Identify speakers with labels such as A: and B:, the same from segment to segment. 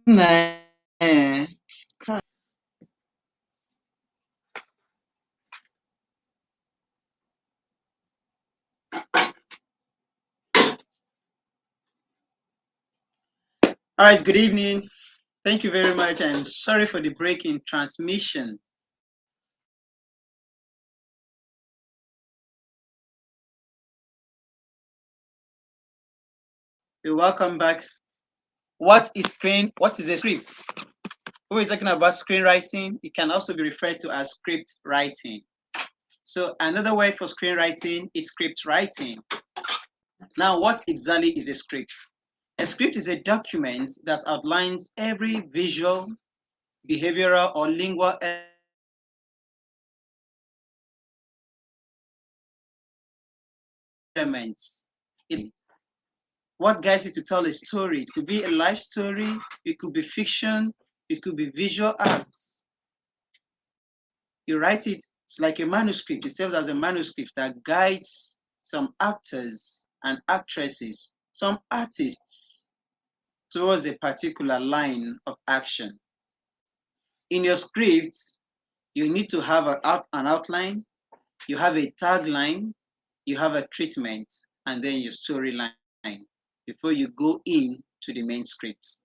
A: All right, good evening. Thank you very much, and sorry for the break in transmission. You're welcome back. What is a script? When we're talking about screenwriting, it can also be referred to as script writing. So another word for screenwriting is script writing. Now, what exactly is a script? A script is a document that outlines every visual, behavioral, or lingual elements. What guides you to tell a story? It could be a life story, it could be fiction, it could be visual arts. You write it, it's like a manuscript. It serves as a manuscript that guides some actors and actresses, some artists towards a particular line of action. In your scripts, you need to have an outline, you have a tagline, you have a treatment, and then your storyline before you go in to the main scripts.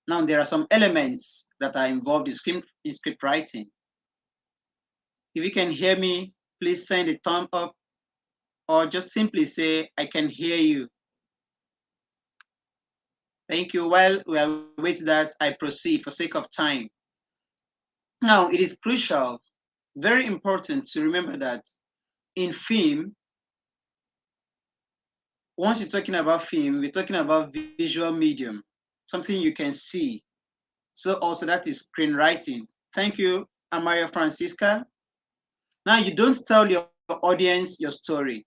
A: Now, there are some elements that are involved in script writing. If you can hear me, please send a thumb up or just simply say, I can hear you. Thank you. While we are waiting that, I proceed for sake of time. Now, it is crucial, very important to remember that in film, once you're talking about film, we're talking about visual medium, something you can see. So also that is screenwriting. Thank you, Amaria Francisca. Now, you don't tell your audience your story.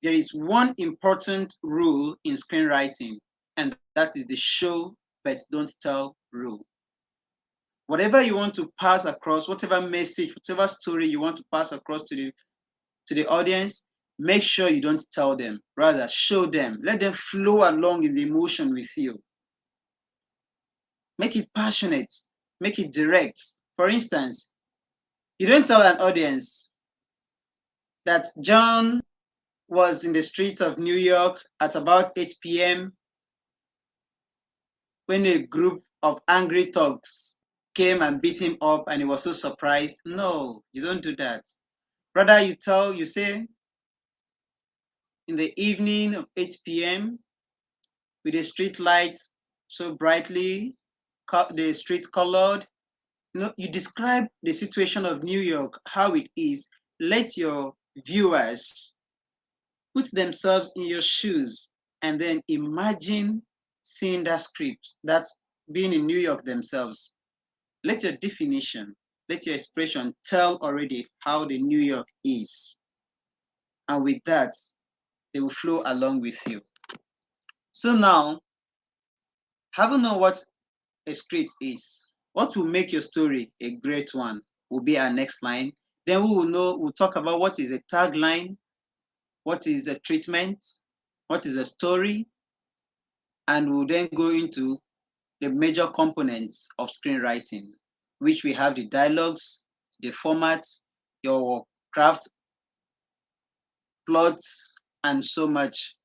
A: There is one important rule in screenwriting, and that is the show but don't tell rule. Whatever you want to pass across, whatever message, whatever story you want to pass across to the audience, make sure you don't tell them. Rather, show them. Let them flow along in the emotion with you. Make it passionate. Make it direct. For instance, you don't tell an audience that John was in the streets of New York at about 8 p.m. when a group of angry thugs came and beat him up and he was so surprised. No, you don't do that. Rather, you say, in the evening of 8 p.m., with the street lights so brightly, the street colored, you describe the situation of New York, how it is. Let your viewers put themselves in your shoes and then imagine seeing that script, that being in New York themselves. Let your definition, let your expression tell already how the New York is. And with that, they will flow along with you. So now, having known what a script is, what will make your story a great one will be our next line. Then we'll talk about what is a tagline, what is a treatment, what is a story, and we'll then go into the major components of screenwriting, which we have the dialogues, the format, your craft, plots, and so much.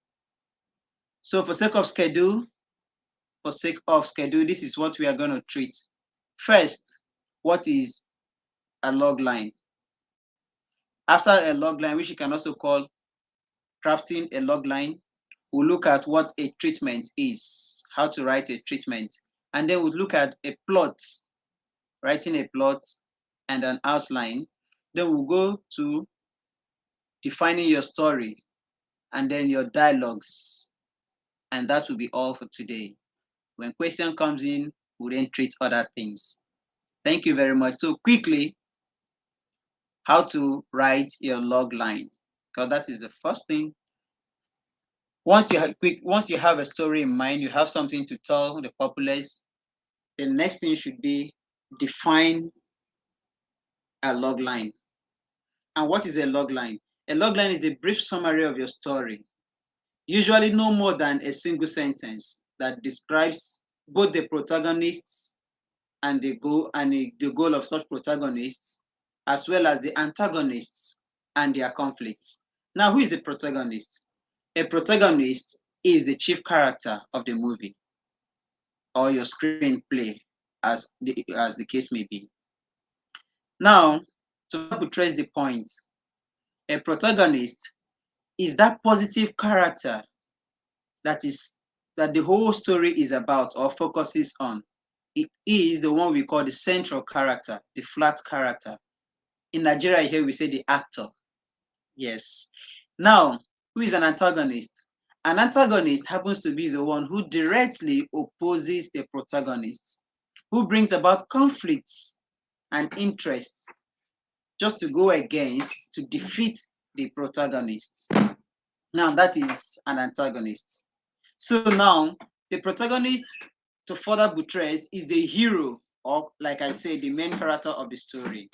A: So for sake of schedule, this is what we are going to treat. First, what is a log line? After a log line, which you can also call crafting a log line, we'll look at what a treatment is, how to write a treatment. And then we'll look at a plot, writing a plot and an outline. Then we'll go to defining your story and then your dialogues. And that will be all for today. When question comes in, we'll then treat other things. Thank you very much. So quickly, how to write your log line, because that is the first thing. Once you have a story in mind, you have something to tell the populace, the next thing should be define a log line. And what is a log line? A log line is a brief summary of your story, usually no more than a single sentence that describes both the protagonists and the goal of such protagonists, as well as the antagonists and their conflicts. Now, who is the protagonist? A protagonist is the chief character of the movie or your screenplay, as the case may be. Now, to buttress the point, a protagonist is that positive character that the whole story is about or focuses on. It is the one we call the central character, the flat character. In Nigeria here we say the actor. Yes. Now, who is an antagonist? An antagonist happens to be the one who directly opposes the protagonist, who brings about conflicts and interests just to go against, to defeat the protagonist. Now, that is an antagonist. So now, the protagonist, to further buttress, is the hero, or like I said, the main character of the story.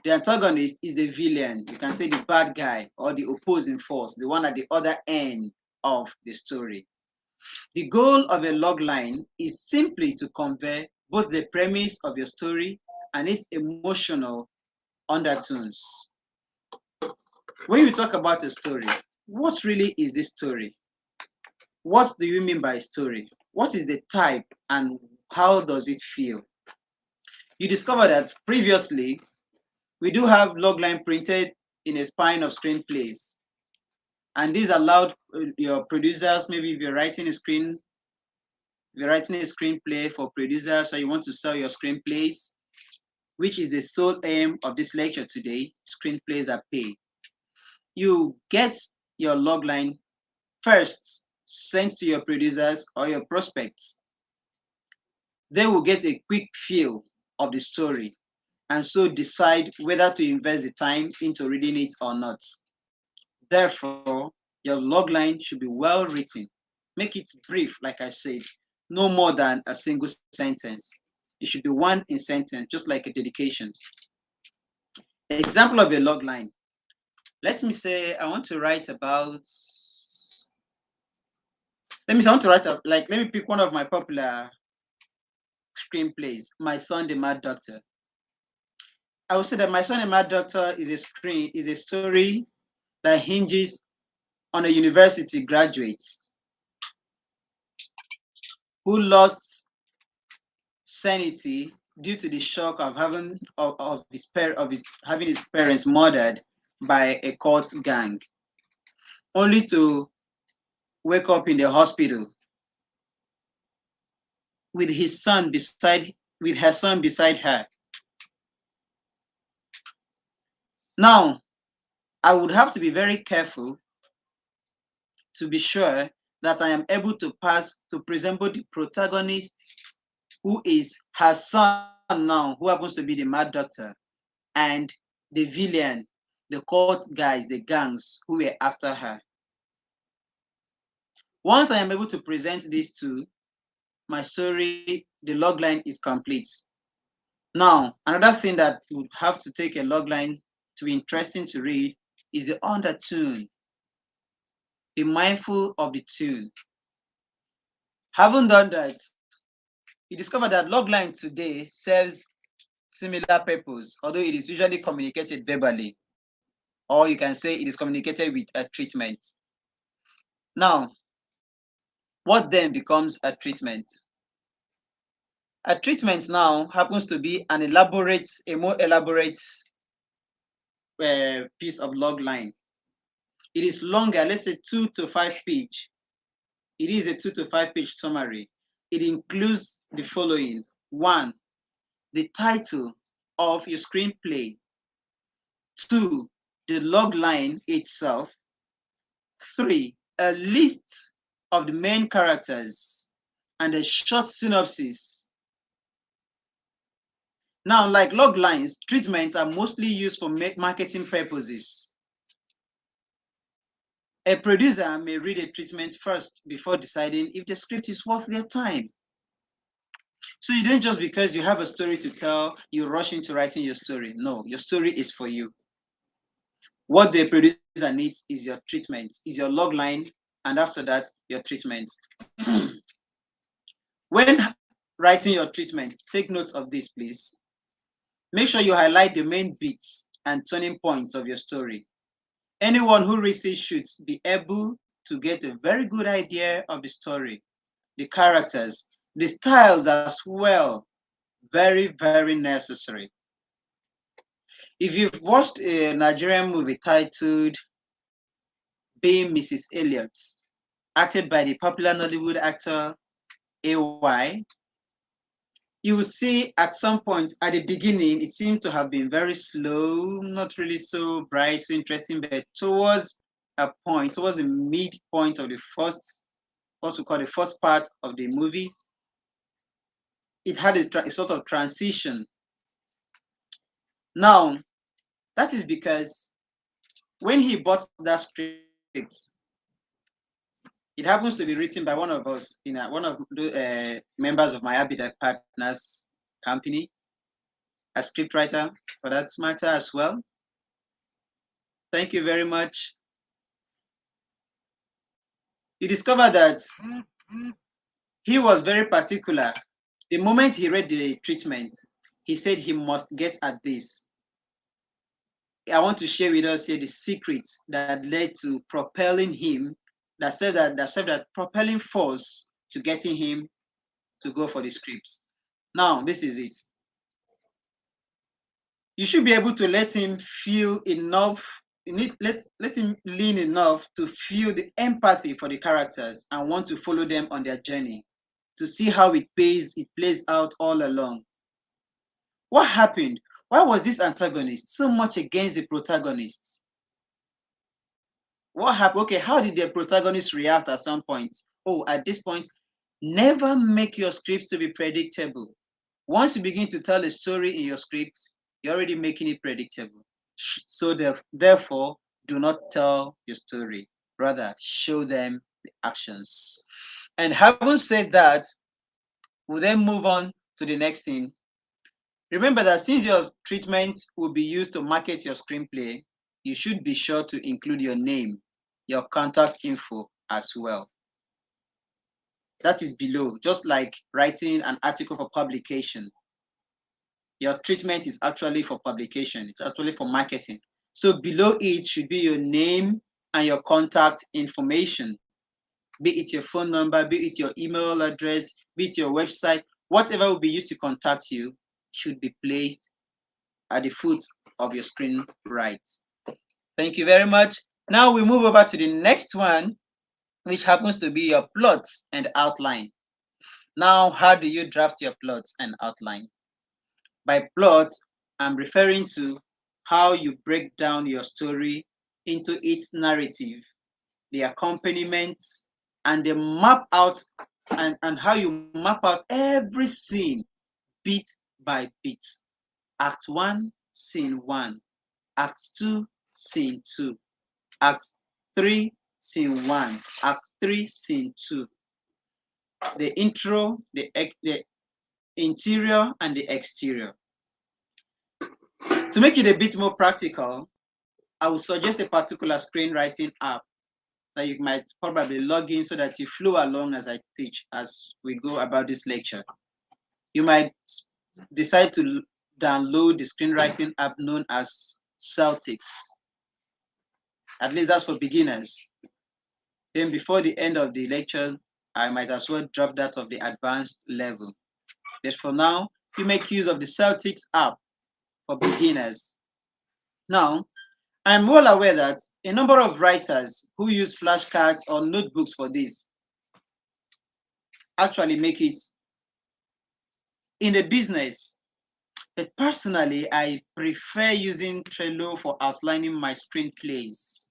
A: The antagonist is the villain, you can say the bad guy, or the opposing force, the one at the other end of the story. The goal of a logline is simply to convey both the premise of your story and its emotional undertones. When you talk about a story, what really is this story? What do you mean by story? What is the type and how does it feel? You discover that previously, we do have logline printed in a spine of screenplays. And these allowed your producers, maybe if you're writing a screenplay for producers, or you want to sell your screenplays, which is the sole aim of this lecture today, screenplays that pay. You get your logline first sent to your producers or your prospects. They will get a quick feel of the story and so decide whether to invest the time into reading it or not. Therefore, your logline should be well written. Make it brief, like I said, no more than a single sentence. It should be one in sentence, just like a dedication. Example of a logline. Let me say I want to write about. Let me pick one of my popular screenplays, My Son the Mad Doctor. I would say that My Son the Mad Doctor is a story that hinges on a university graduate who lost sanity due to the shock of having his parents murdered by a cult gang, only to wake up in the hospital with her son beside her. Now, I would have to be very careful to be sure that I am able to present both the protagonist, who is her son now, who happens to be the mad doctor, and the villain, the cult guys, the gangs who were after her. Once I am able to present these two, my story, the logline is complete. Now, another thing that would have to take a logline to be interesting to read is the undertone. Be mindful of the tune. Having done that, you discover that logline today serves similar purpose, although it is usually communicated verbally, or you can say it is communicated with a treatment. Now, what then becomes a treatment? A treatment now happens to be a more elaborate piece of logline. It is longer, let's say 2 to 5 page. It is a 2 to 5 page summary. It includes the following. 1, the title of your screenplay. 2, the logline itself. 3, a list of the main characters and a short synopsis. Now, like loglines, treatments are mostly used for marketing purposes. A producer may read a treatment first before deciding if the script is worth their time. So you don't just because you have a story to tell, you rush into writing your story. No, your story is for you. What the producer needs is your treatment, is your logline, and after that, your treatment. When writing your treatment, take notes of this, please. Make sure you highlight the main beats and turning points of your story. Anyone who reads it should be able to get a very good idea of the story, the characters, the styles as well. Very, very necessary. If you've watched a Nigerian movie titled Being Mrs. Elliot, acted by the popular Nollywood actor AY, you will see at some point at the beginning, it seemed to have been very slow, not really so bright, so interesting, but towards a point, towards the midpoint of the first, what we call the first part of the movie, it had a sort of transition. Now, that is because when he bought that script, it happens to be written by one of us, one of the members of my Habitat Partners company, a scriptwriter for that matter as well. Thank you very much. You discover that he was very particular. The moment he read the treatment, he said he must get at this. I want to share with us here the secrets that led to propelling him, that served that propelling force to getting him to go for the scripts. Now, this is it. You should be able to let him feel enough, let him lean enough to feel the empathy for the characters and want to follow them on their journey, to see how it plays out all along. What happened? Why was this antagonist so much against the protagonist? What happened? Okay, how did the protagonist react at some point? Oh, at this point, never make your scripts to be predictable. Once you begin to tell a story in your script, you're already making it predictable. So therefore, do not tell your story. Rather, show them the actions. And having said that, we'll then move on to the next thing. Remember that since your treatment will be used to market your screenplay, you should be sure to include your name, your contact info as well. That is below, just like writing an article for publication. Your treatment is actually for publication, it's actually for marketing. So below it should be your name and your contact information, be it your phone number, be it your email address, be it your website, whatever will be used to contact you should be placed at the foot of your screenwrite. Thank you very much. Now we move over to the next one, which happens to be your plots and outline. Now, how do you draft your plots and outline? By plot, I'm referring to how you break down your story into its narrative, the accompaniments, and the map out and how you map out every scene bit by bit. Act 1, scene 1. Act 2, scene 2. Act 3, scene 1. Act 3, scene 2. The intro, the interior, and the exterior. To make it a bit more practical, I would suggest a particular screenwriting app that you might probably log in so that you flow along as I teach, as we go about this lecture. You might decide to download the screenwriting app known as Celtics. At least that's for beginners. Then before the end of the lecture, I might as well drop that of the advanced level. But for now, you make use of the Celtics app for beginners. Now, I'm well aware that a number of writers who use flashcards or notebooks for this actually make it in the business. But personally, I prefer using Trello for outlining my screenplays.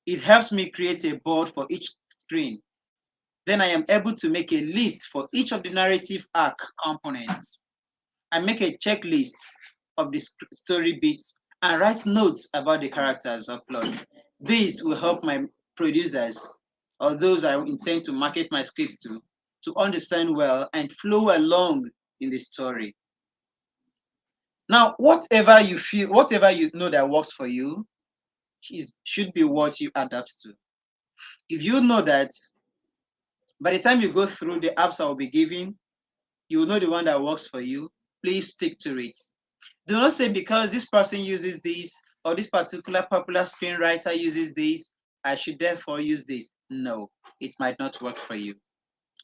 A: It helps me create a board for each screen. Then I am able to make a list for each of the narrative arc components. I make a checklist of the story beats and write notes about the characters or plots. This will help my producers or those I intend to market my scripts to understand well and flow along in the story. Now, whatever you feel, whatever you know that works for you should be what you adapt to. If you know that by the time you go through the apps I will be giving, you will know the one that works for you. Please stick to it. Do not say because this person uses this or this particular popular screenwriter uses this, I should therefore use this. No, it might not work for you.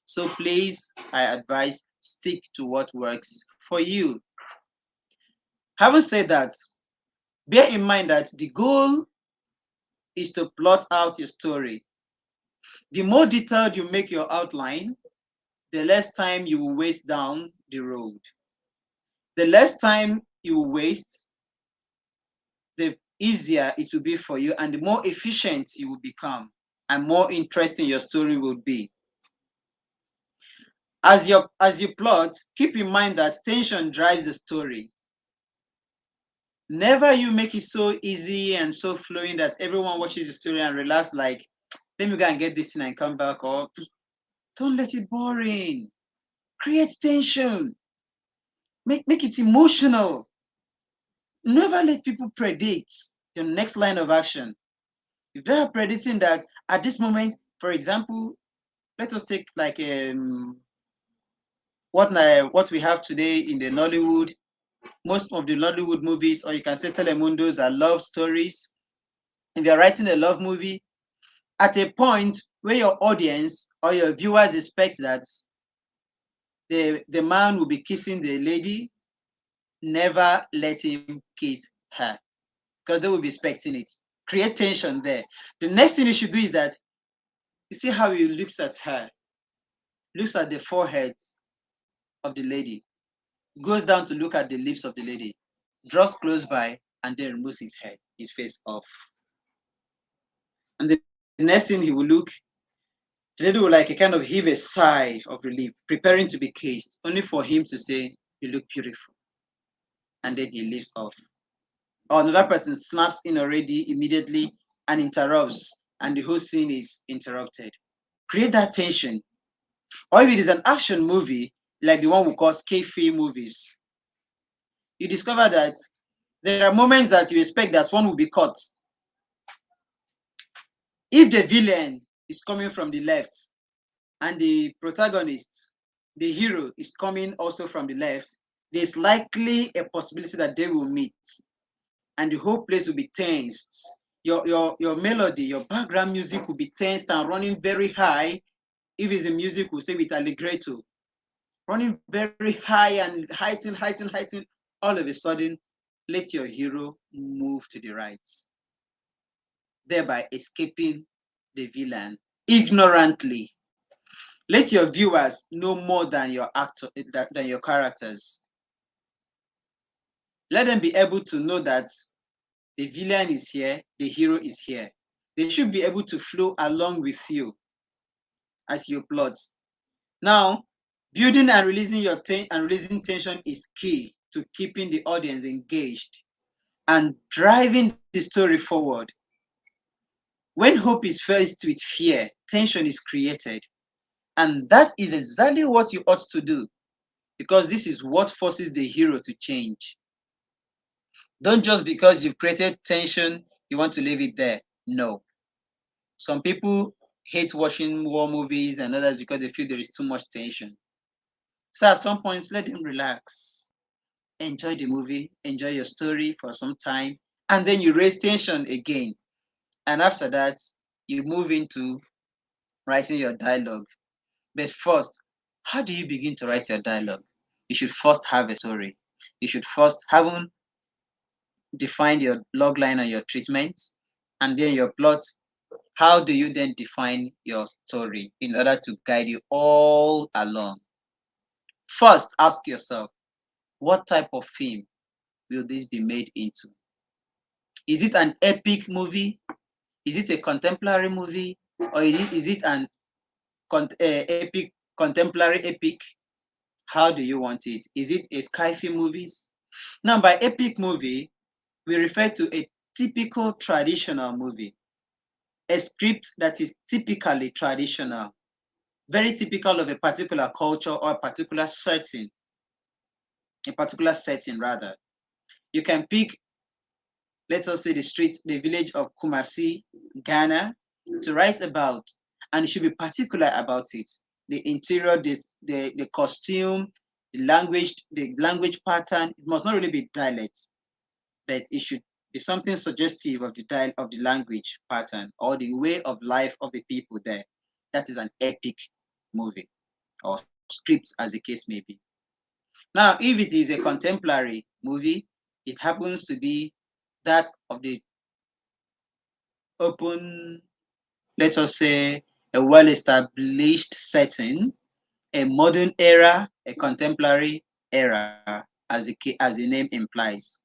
A: So please, I advise, stick to what works for you. Having said that, bear in mind that the goal is to plot out your story. The more detailed you make your outline, the less time you will waste down the road. The less time you will waste, the easier it will be for you and the more efficient you will become and more interesting your story will be. As you plot, keep in mind that tension drives the story. Never you make it so easy and so flowing that everyone watches the story and relax like, let me go and get this thing and come back, or don't let it boring. Create tension. Make it emotional. Never let people predict your next line of action. If they are predicting that at this moment, for example, let us take like what we have today in the Nollywood. Most of the Nollywood movies, or you can say Telemundos, are love stories. If you're writing a love movie, at a point where your audience or your viewers expect that the man will be kissing the lady, never let him kiss her because they will be expecting it. Create tension there. The next thing you should do is that you see how he looks at her, looks at the forehead of the lady, goes down to look at the lips of the lady, draws close by, and then removes his face off. And the next thing he will look, the lady will like a kind of heave a sigh of relief, preparing to be kissed, only for him to say, "You look beautiful." And then he leaves off. Or another person snaps in already immediately and interrupts, and the whole scene is interrupted. Create that tension. Or if it is an action movie, like the one we call scary movies, you discover that there are moments that you expect that one will be caught. If the villain is coming from the left and the protagonist, the hero, is coming also from the left, there's likely a possibility that they will meet and the whole place will be tensed. Your melody, your background music will be tensed and running very high. If it's a music, we'll say with allegretto, running very high and heighten. All of a sudden, let your hero move to the right, thereby escaping the villain ignorantly. Let your viewers know more than your actor, than your characters. Let them be able to know that the villain is here, the hero is here. They should be able to flow along with you as you plot. Now, building and releasing tension is key to keeping the audience engaged and driving the story forward. When hope is faced with fear, tension is created. And that is exactly what you ought to do, because this is what forces the hero to change. Don't just because you've created tension, you want to leave it there. No. Some people hate watching war movies and others because they feel there is too much tension. So at some point, let them relax. Enjoy the movie, enjoy your story for some time, and then you raise tension again. And after that, you move into writing your dialogue. But first, how do you begin to write your dialogue? You should first have a story. You should first have defined your log line and your treatment, and then your plot. How do you then define your story in order to guide you all along? First, ask yourself, what type of film will this be made into? Is it an epic movie? Is it a contemporary movie? Or is it an epic, contemporary epic? How do you want it? Is it a sci-fi movies? Now, by epic movie, we refer to a typical traditional movie, a script that is typically traditional, very typical of a particular culture or a particular setting, rather. You can pick, let us say, the village of Kumasi, Ghana, to write about, and you should be particular about it. The interior, the costume, the language pattern. It must not really be dialects, but it should be something suggestive of the language pattern or the way of life of the people there. That is an epic movie or script, as the case may be. Now, if it is a contemporary movie, it happens to be that of the open, let us say, a well-established setting, a modern era, a contemporary era, as the name implies.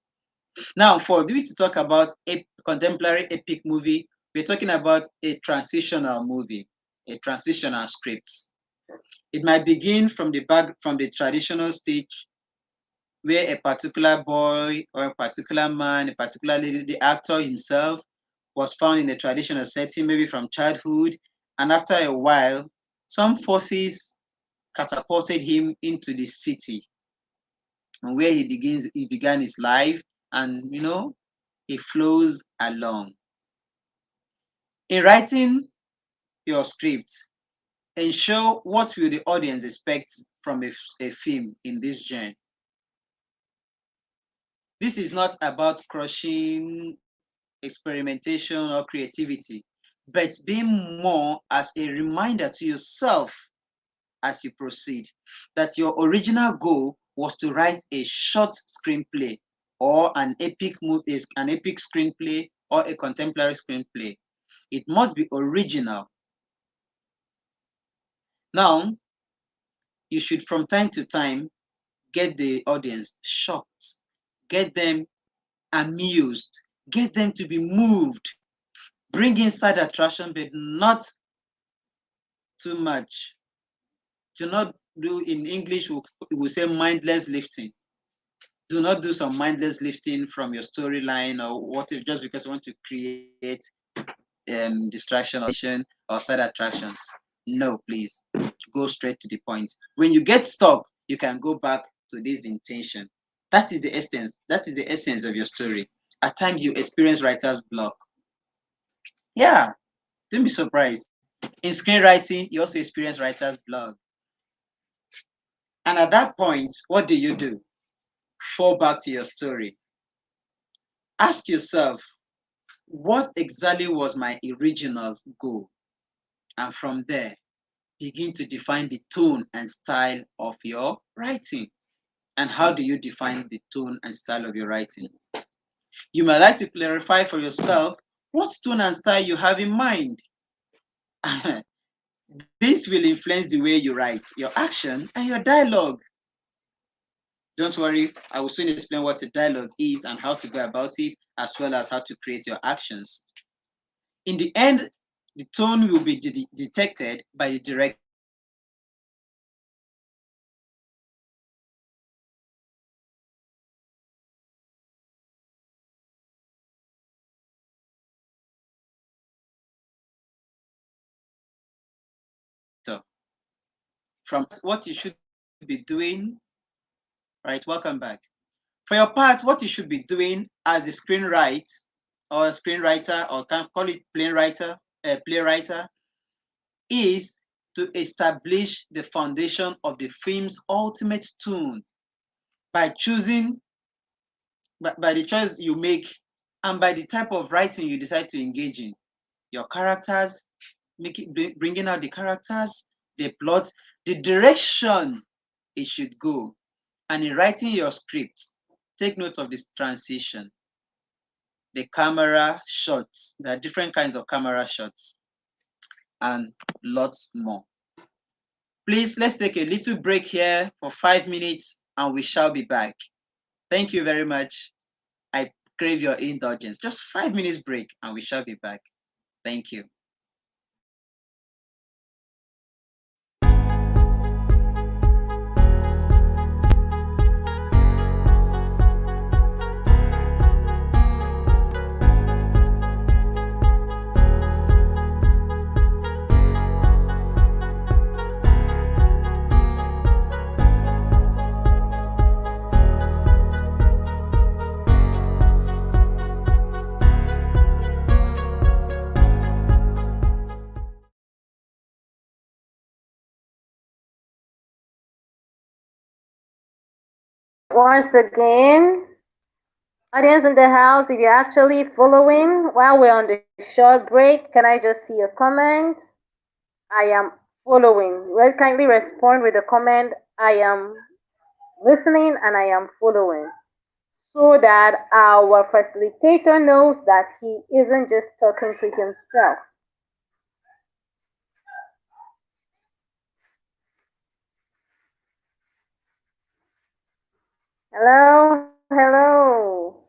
A: Now, for we to talk about a contemporary epic movie, we're talking about a transitional movie, a transitional script. It might begin from the traditional stage where a particular boy or a particular man, a particular lady, the actor himself was found in a traditional setting, maybe from childhood, and after a while, some forces catapulted him into the city, and where he began his life, and he flows along. In writing your script, ensure what will the audience expect from a film in this genre. This is not about crushing experimentation or creativity, but being more as a reminder to yourself as you proceed that your original goal was to write a short screenplay or an epic screenplay or a contemporary screenplay. It must be original. Now, you should from time to time get the audience shocked, get them amused, get them to be moved, bring inside attraction, but not too much. Do not do, in English, we say mindless lifting. Do not do some mindless lifting from your storyline or whatever, just because you want to create distraction or side attractions. No, please, go straight to the point. When you get stuck, you can go back to this intention. That is the essence. That is the essence of your story. At times, you experience writer's block. Yeah, don't be surprised. In screenwriting, you also experience writer's block. And at that point, what do? Fall back to your story. Ask yourself, what exactly was my original goal? And from there, begin to define the tone and style of your writing. And how do you define the tone and style of your writing? You might like to clarify for yourself what tone and style you have in mind. This will influence the way you write, your action, and your dialogue. Don't worry, I will soon explain what a dialogue is and how to go about it, as well as how to create your actions. In the end, the tone will be detected by the director. From what you should be doing, right? Welcome back. For your part, what you should be doing as a screenwriter, or can call it playwright, is to establish the foundation of the film's ultimate tone by choosing, by the choice you make, and by the type of writing you decide to engage in. Your characters, bringing out the characters, the plots, the direction it should go. And in writing your script, take note of this transition, the camera shots. There are different kinds of camera shots and lots more. Please, let's take a little break here for 5 minutes and we shall be back. Thank you very much. I crave your indulgence. Just 5 minutes break and we shall be back. Thank you.
B: once again. Audience in the house, if you're actually following while we're on the short break, can I just see your comment? I am following. Well, kindly respond with a comment. I am listening and I am following. So that our facilitator knows that he isn't just talking to himself. Hello, hello.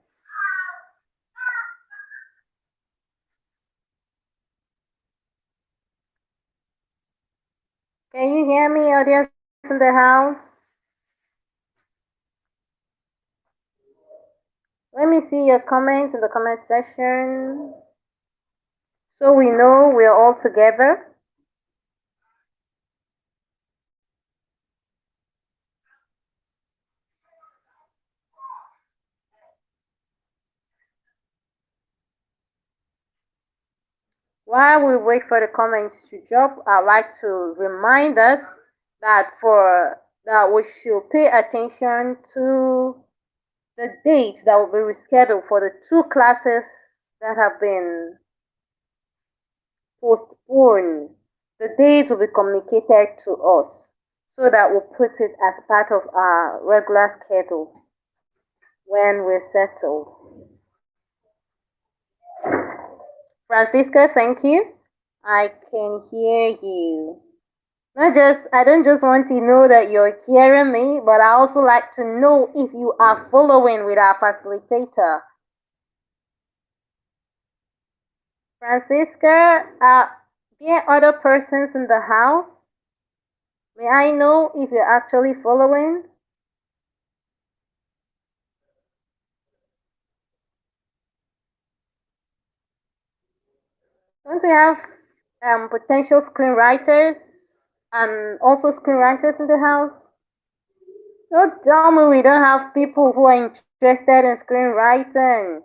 B: Can you hear me, audience in the house? Let me see your comments in the comment section so we know we're all together. While we wait for the comments to drop, I'd like to remind us that we should pay attention to the date that will be rescheduled for the two classes that have been postponed. The date will be communicated to us so that we'll put it as part of our regular schedule when we're settled. Francisca, thank you. I can hear you. Not just I don't just want to know that you're hearing me, but I also like to know if you are following with our facilitator. Francisca, there are other persons in the house. May I know if you're actually following? Don't we have potential screenwriters and also screenwriters in the house? Don't tell me we don't have people who are interested in screenwriting.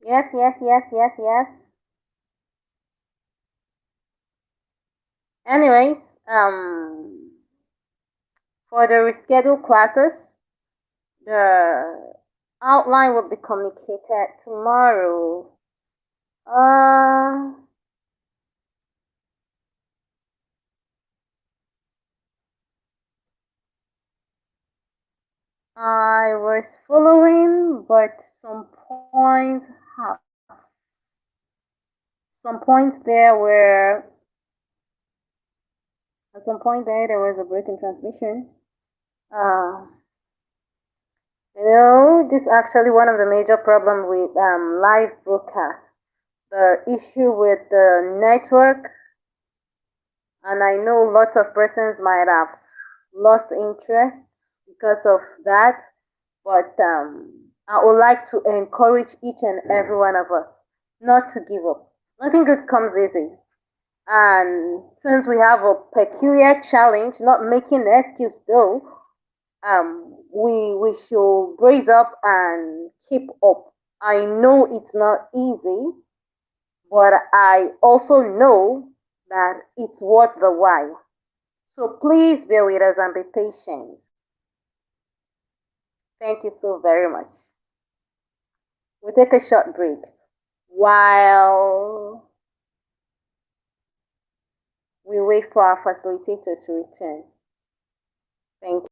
B: Yes, yes, yes, yes, yes. Anyways, for the rescheduled classes, the outline will be communicated tomorrow. Uh, I was following, but have some points there were at some point there was a break in transmission. Uh, this is actually one of the major problems with live broadcast. The issue with the network, and I know lots of persons might have lost interest because of that, but I would like to encourage each and every one of us not to give up. Nothing good comes easy. And since we have a peculiar challenge, not making an excuse though, we should brace up and keep up. I know it's not easy, but I also know that it's worth the while. So please bear with us and be patient. Thank you so very much. We'll take a short break while we wait for our facilitator to return. Thank you.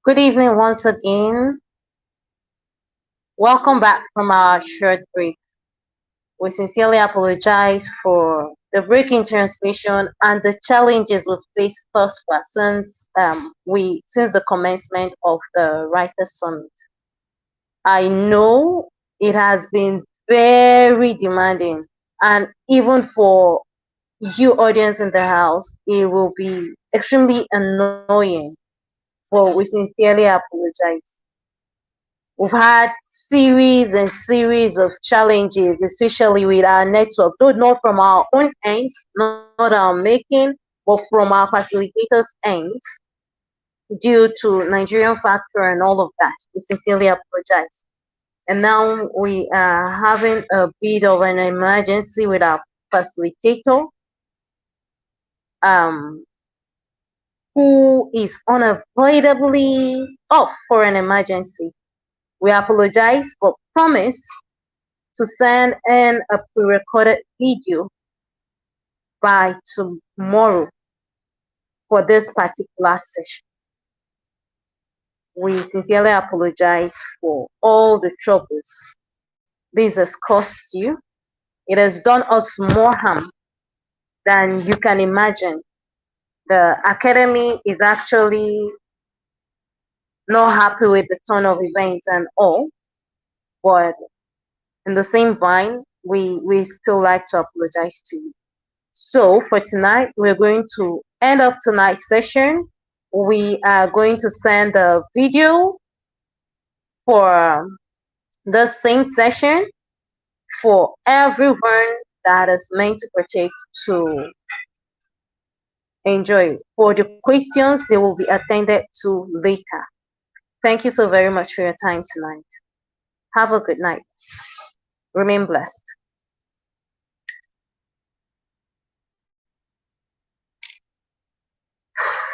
B: Good evening once again. Welcome back from our short break. We sincerely apologize for the break in transmission and the challenges we've faced thus far since the commencement of the Writers' Summit. I know it has been very demanding, and even for you audience in the house, it will be extremely annoying. But we sincerely apologize. We've had series and series of challenges, especially with our network, though not from our own end, not our making, but from our facilitators' end, due to Nigerian factor and all of that. We sincerely apologize. And now we are having a bit of an emergency with our facilitator, um, who is unavoidably off for an emergency. We apologize, but promise to send in a pre-recorded video by tomorrow for this particular session. We sincerely apologize for all the troubles this has caused you. It has done us more harm than you can imagine. The academy is actually not happy with the turn of events and all, but in the same vein, we still like to apologize to you. So for tonight, we're going to end of tonight's session. We are going to send a video for the same session for everyone that is meant to partake to enjoy. For the questions, they will be attended to later. Thank you so very much for your time tonight. Have a good night. Remain blessed.